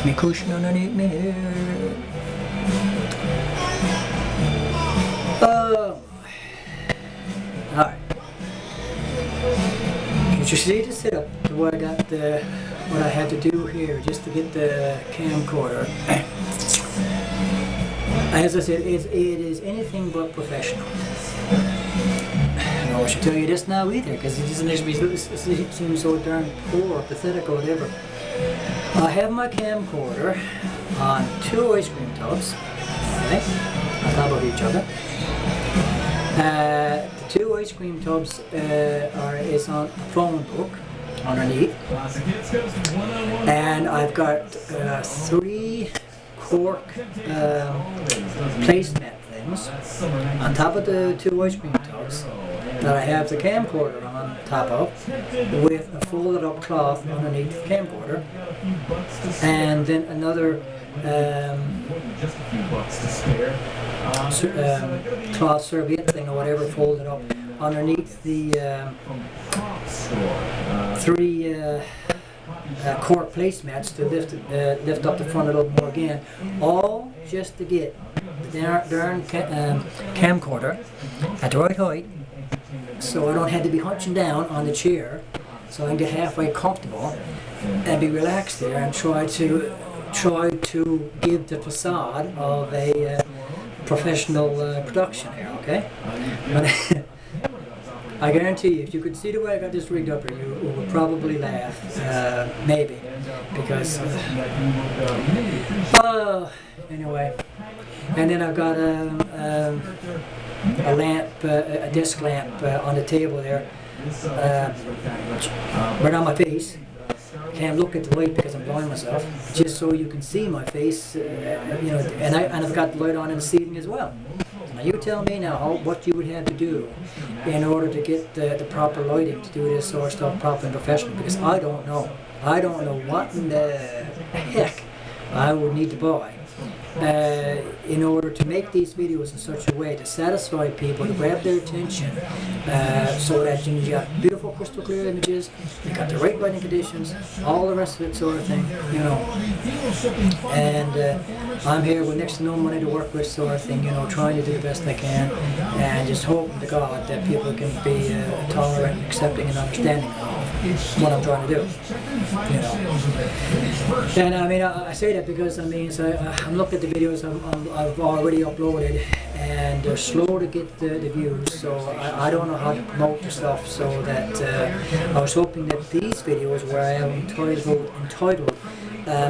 There's me cushion underneath me here. Alright. You see the setup to what I got what I had to do here just to get the camcorder. As I said, it is anything but professional. I don't know I should tell you this now either, because it doesn't seem so darn poor or pathetic or whatever. I have my camcorder on 2 ice cream tubs, okay, on top of each other. The 2 ice cream tubs is on a phone book underneath, and I've got 3 cork placemat things on top of the 2 ice cream tubs that I have the camcorder on top of, with a folded up cloth underneath the camcorder, and then another cloth serviette thing or whatever folded up underneath the 3 cork placemats to lift up the front a little more again, all just to get the darn camcorder at the right height, so I don't have to be hunching down on the chair, so I can get halfway comfortable and be relaxed there and try to give the facade of a professional production here, okay? But I guarantee you, if you could see the way I got this rigged up here, you would probably laugh, maybe, because, anyway. And then I've got a lamp, a desk lamp on the table there, right on my face. Can't look at the light because I'm blind myself, just so you can see my face, you know, and I've got the light on in the ceiling as well. Now you tell me now what you would have to do in order to get the proper lighting to do this sort of stuff proper and professional, because I don't know. I don't know what in the heck I would need to buy in order to make these videos in such a way to satisfy people, to grab their attention, so that you got beautiful crystal clear images, you got the right lighting conditions, all the rest of it sort of thing, you know. And I'm here with next to no money to work with sort of thing, you know, trying to do the best I can, and just hoping to God that people can be tolerant, accepting, and understanding of what I'm trying to do, you know. And I mean, I say that because I mean, so I'm looking at the videos I've already uploaded, and they're slow to get the views, so I don't know how to promote the stuff, so that I was hoping that these videos where I am entitled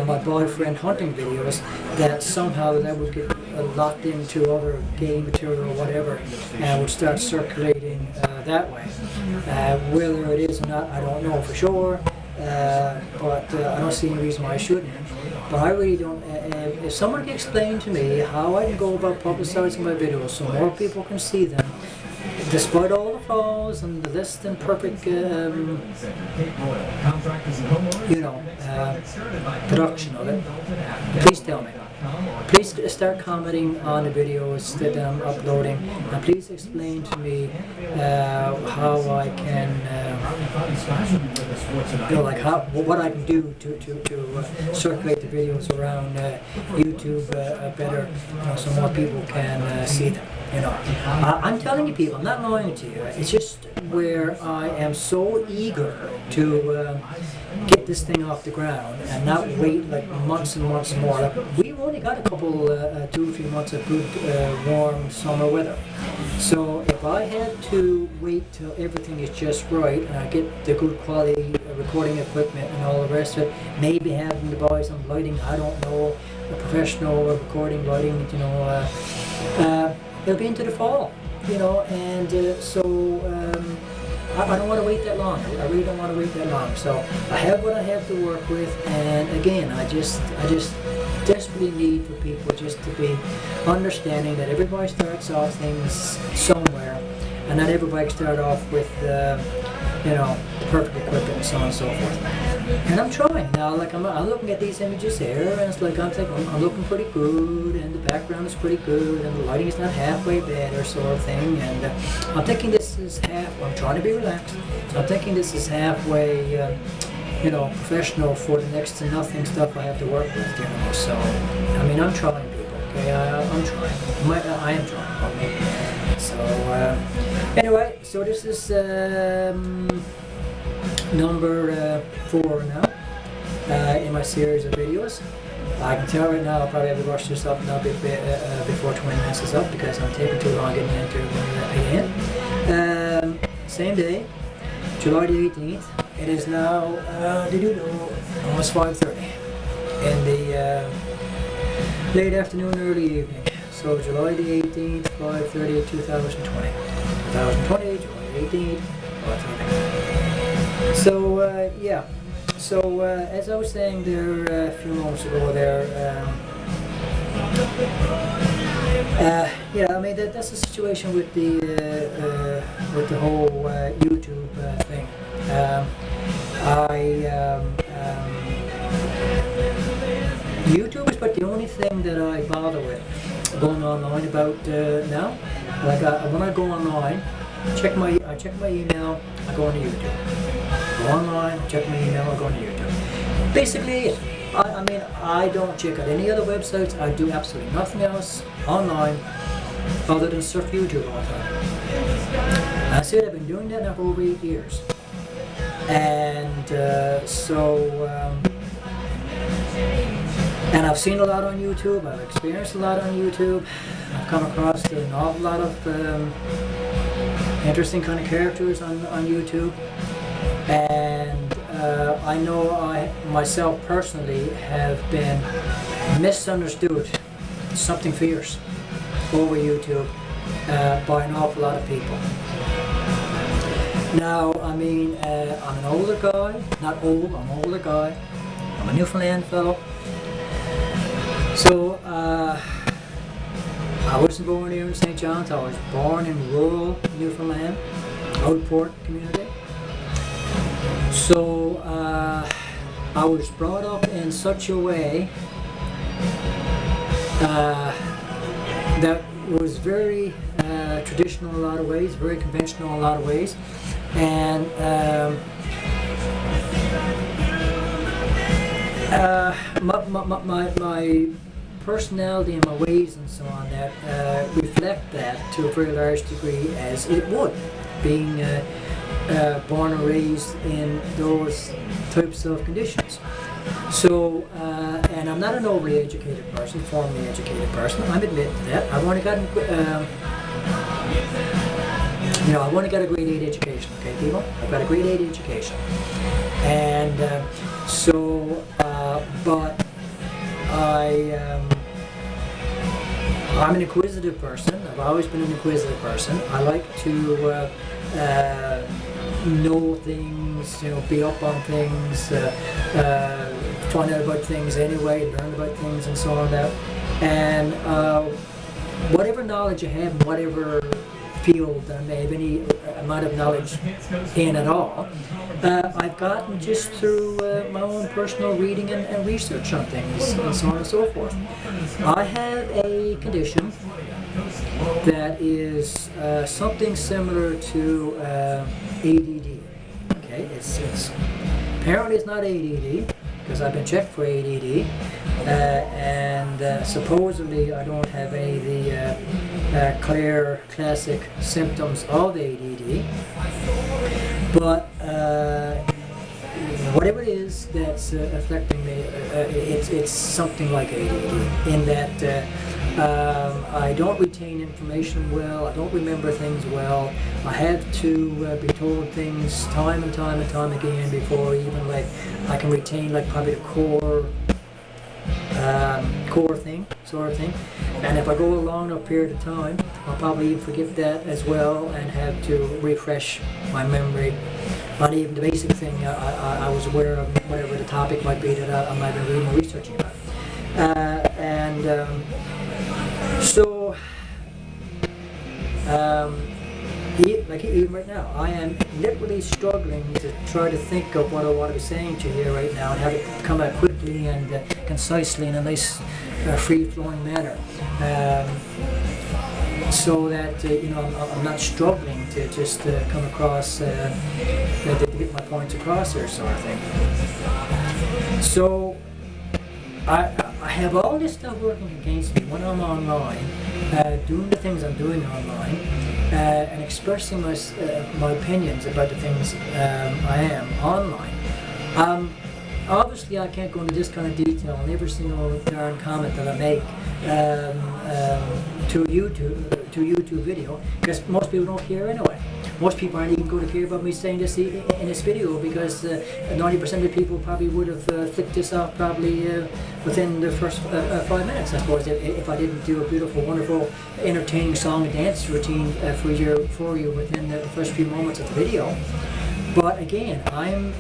my boyfriend hunting videos, that somehow that would get locked into other game material or whatever, and would start circulating that way. Whether it is or not, I don't know for sure, but I don't see any reason why I shouldn't. But I really don't. If someone can explain to me how I can go about publicizing my videos so more people can see them, despite all the flaws and the less than perfect, you know, production of it, please tell me. Please start commenting on the videos that I'm uploading, and please explain to me how I can, you know, like what I can do to circulate the videos around YouTube better, you know, so more people can see them. You know, I'm telling you, people, I'm not lying to you. It's just where I am so eager to get this thing off the ground and not wait like months and months more. Like, we've only got a couple, 2 or 3 months of good, warm summer weather. So if I had to wait till everything is just right and I get the good quality recording equipment and all the rest of it, maybe having to buy some lighting, I don't know, a professional recording lighting, you know, it'll be into the fall, you know, and I don't want to wait that long. I really don't want to wait that long. So I have what I have to work with, and again, I just desperately need for people just to be understanding that everybody starts off things somewhere, and not everybody start off with you know, the perfect equipment and so on and so forth. And I'm trying now. Like I'm looking at these images here, and it's like I'm thinking I'm looking pretty good, and the background is pretty good, and the lighting is not halfway bad or sort of thing. And I'm thinking this is I'm trying to be relaxed. So I'm thinking this is halfway you know, professional for the next to nothing stuff I have to work with, you know. So, I mean, I'm trying, people. Okay, I'm trying. I am trying. Okay. So, anyway, so this is number 4 now in my series of videos. I can tell right now I'll probably have to rush this up now before 20 minutes is up because I'm taking too long getting into it again. Same day, July the 18th. It is now almost 5:30 in the late afternoon, early evening. So July the 18th, 5:30, 2020. 2020, July the 18th, 5:30. So yeah. So as I was saying there a few moments ago there, yeah, I mean that's the situation with the whole YouTube thing. YouTube is but the only thing that I bother with going online about now. Like when I go online, I check my email, I go on YouTube. Go online, check my email, I go on YouTube. Basically, I mean, I don't check out any other websites. I do absolutely nothing else online other than surf YouTube all the time. I said I've been doing that now for over 8 years. And and I've seen a lot on YouTube, I've experienced a lot on YouTube, I've come across an awful lot of interesting kind of characters on YouTube, and I know I myself personally have been misunderstood, something fierce, over YouTube by an awful lot of people. Now, I mean, I'm an older guy, not old, I'm an older guy, I'm a Newfoundland fellow. So, I wasn't born here in St. John's, I was born in rural Newfoundland, Outport community. So, I was brought up in such a way that was very traditional in a lot of ways, very conventional in a lot of ways. And my personality and my ways and so on that reflect that to a very large degree, as it would, being born and raised in those types of conditions. So, and I'm not an overly educated person, formally educated person, I'm admitting to that. I've only gotten, you know, I've only got a grade 8 education, okay people? I've got a grade 8 education. And but I'm an inquisitive person. I've always been an inquisitive person. I like to know things, you know, be up on things, find out about things anyway, learn about things and so on that. And whatever knowledge I have, in whatever field I may have any amount of knowledge in at all, I've gotten just through my own personal reading and research on things and so on and so forth. I have a condition that is something similar to ADD. Okay, it's apparently it's not ADD because I've been checked for ADD, and supposedly I don't have any of the clear classic symptoms of ADD. But whatever it is that's affecting me, it's something like ADD, in that I don't retain information well, I don't remember things well, I have to be told things time and time and time again before even like I can retain like probably the core thing, sort of thing. And if I go a long enough period of time, I'll probably forget that as well and have to refresh my memory on even the basic thing I was aware of, whatever the topic might be that I might be reading or researching about. So, like even right now, I am literally struggling to try to think of what I want to be saying to you here right now and have it come out quickly and concisely in a nice, free-flowing manner, so that you know I'm not struggling to just come across the get my points across there, sort of thing. So I have all this stuff working against me when I'm online, doing the things I'm doing online, and expressing my opinions about the things I am online. Obviously, I can't go into this kind of detail on every single darn comment that I make to YouTube video, because most people don't care anyway. Most people aren't even going to care about me saying this in this video, because 90% of the people probably would have flicked this off probably within the first 5 minutes, I suppose, if I didn't do a beautiful, wonderful, entertaining song and dance routine for you within the first few moments of the video. But again, I'm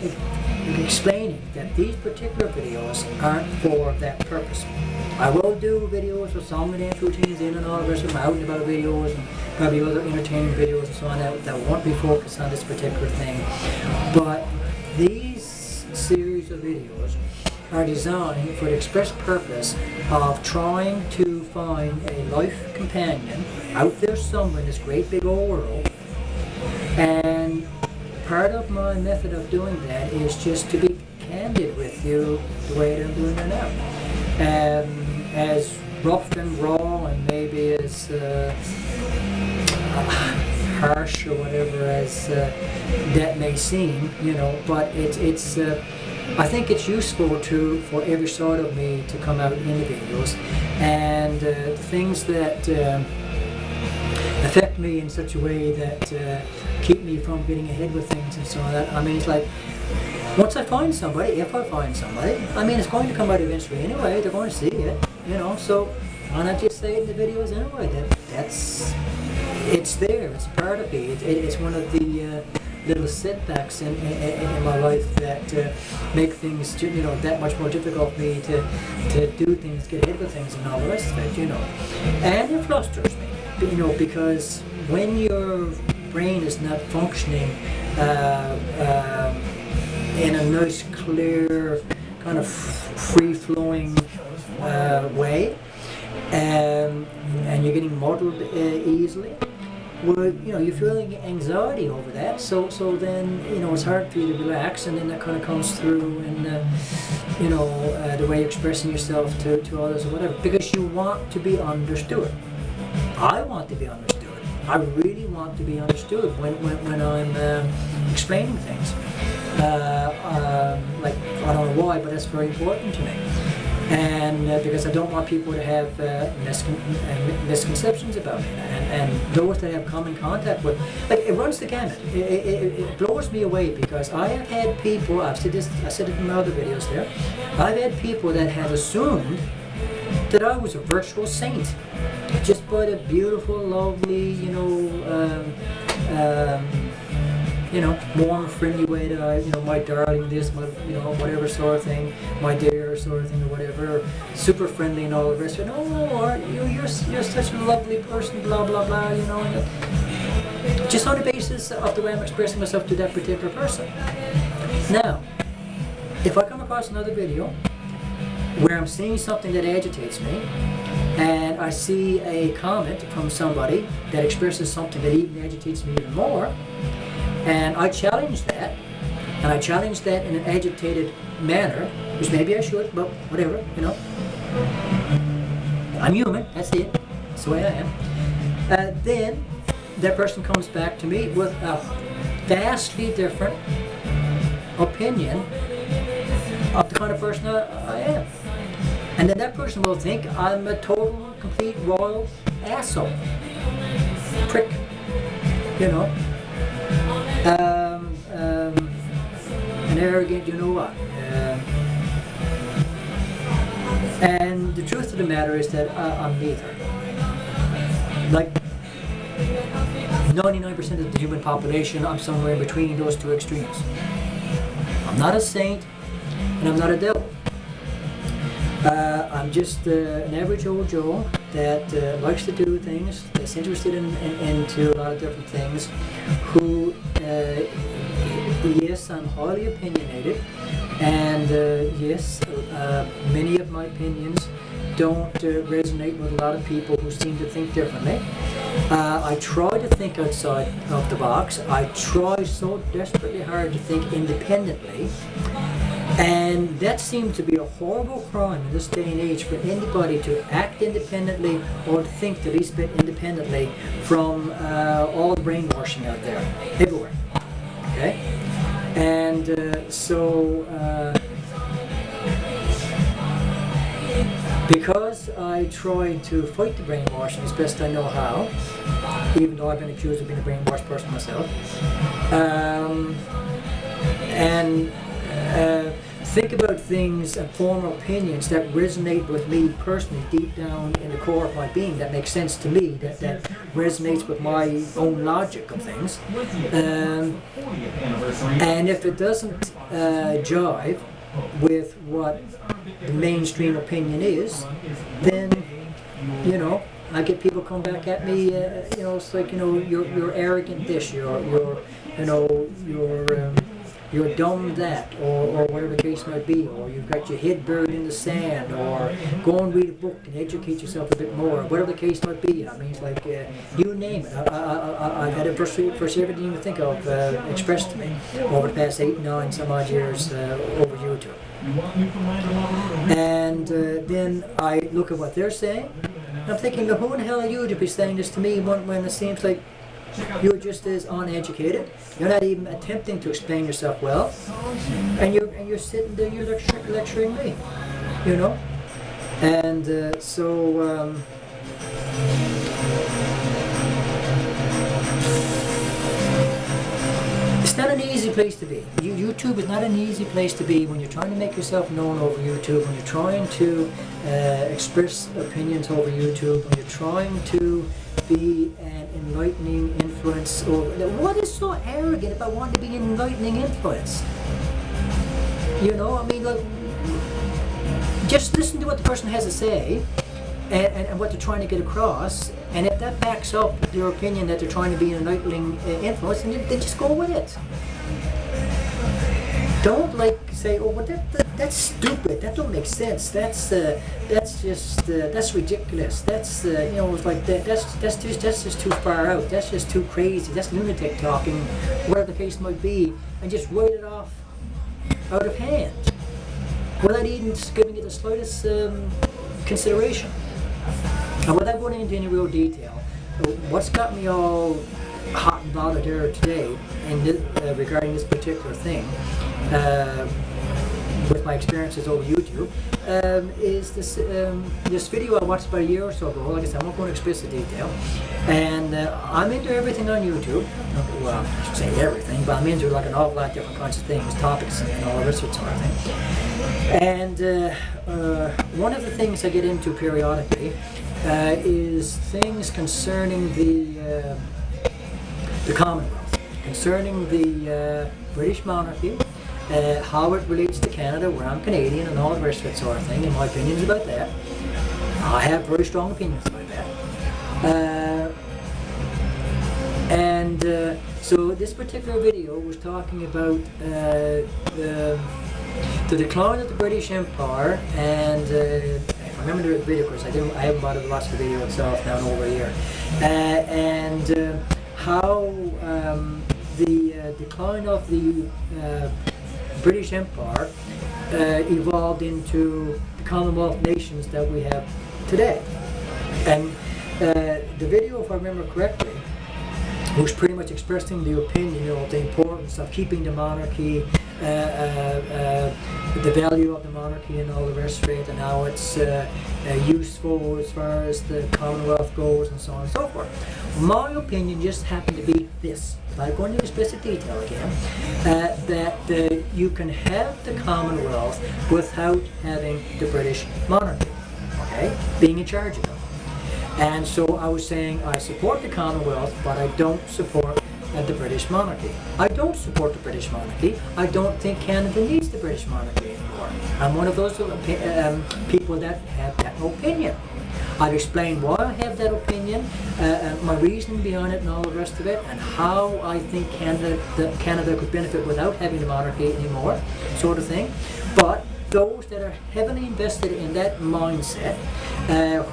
explaining that these particular videos aren't for that purpose. I will do videos with song and dance routines in and all the rest of them, out and about videos, and probably other entertaining videos and so on that won't be focused on this particular thing. But these series of videos are designed for the express purpose of trying to find a life companion out there somewhere in this great big old world. And part of my method of doing that is just to be candid with you the way I'm doing it now. As rough and raw and maybe as harsh or whatever as that may seem, you know, but it's I think it's useful for every sort of me to come out in the videos, and the things that affect me in such a way that keep me from getting ahead with things and so on. I mean, it's like, once I find somebody, if I find somebody, I mean, it's going to come out eventually anyway. They're going to see it, you know. So why not just say it in the videos anyway? It's there. It's a part of me. It's one of the little setbacks in my life that make things, you know, that much more difficult for me to do things, get ahead with things, and all the rest of it, you know. And it frustrates me, you know, because when your brain is not functioning in a nice, clear, kind of free-flowing way, and you're getting muddled easily, well, you know, you're feeling anxiety over that. So then, you know, it's hard for you to relax, and then that kind of comes through in, you know, the way you're expressing yourself to others or whatever, because you want to be understood. I want to be understood. I really want to be understood when I'm explaining things. Like, I don't know why, but that's very important to me. And because I don't want people to have misconceptions about me, and those that have come in contact with, like, it runs the gamut. It blows me away, because I have had people, I said it in my other videos there, I've had people that have assumed that I was a virtual saint, just by the beautiful, lovely, warm, friendly way that I, you know, my darling this, my, you know, whatever sort of thing, my dear sort of thing, or whatever, super friendly and all the rest of it. Oh, you're such a lovely person, blah, blah, blah, you know. Just on the basis of the way I'm expressing myself to that particular person. Now, if I come across another video where I'm seeing something that agitates me, and I see a comment from somebody that expresses something that even agitates me even more, and I challenge that, and I challenge that in an agitated manner, which maybe I should, but whatever, you know. I'm human, that's it, that's the way I am. Then that person comes back to me with a vastly different opinion of the kind of person I am. And then that person will think I'm a total, complete, royal asshole. Prick, you know. An arrogant, you know what. And the truth of the matter is that I'm neither. Like 99% of the human population, I'm somewhere in between those two extremes. I'm not a saint, and I'm not a devil. I'm just an average old Joe that likes to do things, that's interested into a lot of different things, who, yes, I'm highly opinionated, and yes, many of my opinions don't resonate with a lot of people who seem to think differently. I try to think outside of the box. I try so desperately hard to think independently. And that seems to be a horrible crime in this day and age for anybody to act independently or to think the least bit independently from all the brainwashing out there, everywhere. Okay? And because I try to fight the brainwashing as best I know how, even though I've been accused of being a brainwashed person myself, and think about things and form opinions that resonate with me personally deep down in the core of my being, that makes sense to me, that resonates with my own logic of things. And if it doesn't jive with what the mainstream opinion is, then, you know, I get people come back at me, you know, it's like, you know, you're arrogant this, you're dumb that, or whatever the case might be, or you've got your head buried in the sand, or go and read a book and educate yourself a bit more, whatever the case might be. I mean, it's like, you name it. I've had virtually everything you can think of expressed to me over the past 8, 9, some odd years over YouTube. And then I look at what they're saying, and I'm thinking, now who in the hell are you to be saying this to me when it seems like you're just as uneducated, you're not even attempting to explain yourself well, and you're sitting there, you're lecturing me, you know? And it's not an easy place to be. YouTube is not an easy place to be when you're trying to make yourself known over YouTube, when you're trying to express opinions over YouTube, when you're trying to be an enlightening influence. What is so arrogant about wanting to be an enlightening influence? You know, I mean, look, just listen to what the person has to say and what they're trying to get across, and if that backs up their opinion that they're trying to be an enlightening influence, then just go with it. Don't say, oh, well, that's stupid. That don't make sense. That's ridiculous. That's you know, it's like that's just too far out. That's just too crazy. That's lunatic talking, whatever the case might be, and just write it off out of hand without even giving it the slightest consideration. And without going into any real detail, what's got me all hot and bothered here today regarding this particular thing, with my experiences over YouTube, is this video I watched about a year or so ago. Like I said, I won't go into explicit detail. And I'm into everything on YouTube. Well, I should say everything, but I'm into like an awful lot of different kinds of things, topics and all of this sort of thing. And one of the things I get into periodically is things concerning the Commonwealth, concerning the British monarchy, how it relates to Canada, where I'm Canadian, and all the rest of it sort of thing, and my opinions about that. I have very strong opinions about that. So this particular video was talking about the decline of the British Empire, and if I remember the video, of course, I haven't bothered to watch the video itself now in over a year, and how the decline of the British Empire evolved into the Commonwealth nations that we have today. And the video, if I remember correctly, was pretty much expressing the opinion, you know, of the importance of keeping the monarchy, the value of the monarchy and all the rest of it, and how it's useful as far as the Commonwealth goes, and so on and so forth. My opinion just happened to be this, without going into explicit detail again, that you can have the Commonwealth without having the British monarchy, okay, being in charge of them. And so I was saying I support the Commonwealth, but I don't support the British monarchy. I don't support the British monarchy. I don't think Canada needs the British monarchy anymore. I'm one of those people that have that opinion. I've explained why I have that opinion, my reasoning behind it and all the rest of it, and how I think Canada could benefit without having the monarchy anymore, sort of thing. But those that are heavily invested in that mindset,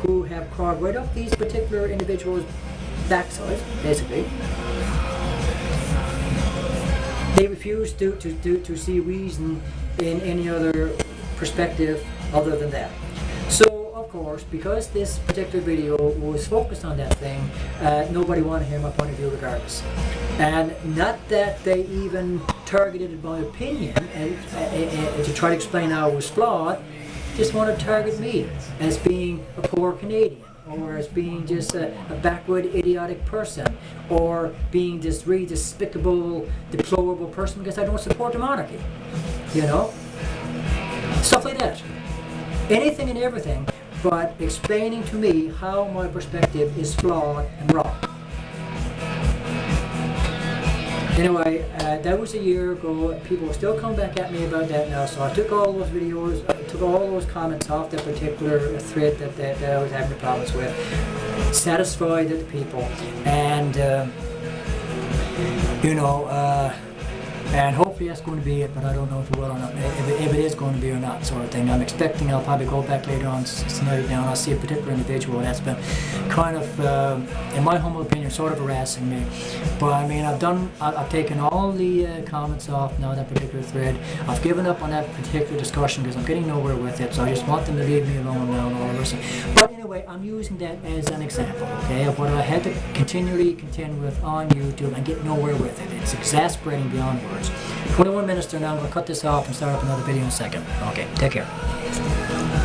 who have carved right up these particular individuals' backside, basically. They refuse to see reason in any other perspective other than that. So, of course, because this particular video was focused on that thing, nobody wanted to hear my point of view regardless. And not that they even targeted my opinion to try to explain how it was flawed, just want to target me as being a poor Canadian, or as being just a backward, idiotic person, or being this really despicable, deplorable person because I don't support the monarchy. You know? Stuff like that. Anything and everything, but explaining to me how my perspective is flawed and wrong. Anyway, that was a year ago. People are still coming back at me about that now, so I took all those videos, I took all those comments off that particular thread that I was having problems with, satisfied the people, and and hopefully that's going to be it, but I don't know if it will or not, if it is going to be or not, sort of thing. I'm expecting I'll probably go back later on tonight now and I'll see a particular individual that's been kind of, in my humble opinion, sort of harassing me. But I mean, I've taken all the comments off now, that particular thread. I've given up on that particular discussion because I'm getting nowhere with it, so I just want them to leave me alone now and all the rest of it. But anyway, I'm using that as an example, okay, of what I had to continually contend with on YouTube and get nowhere with it. It's exasperating beyond words. 21 minutes now, I'm going to cut this off and start up another video in a second. Okay, take care.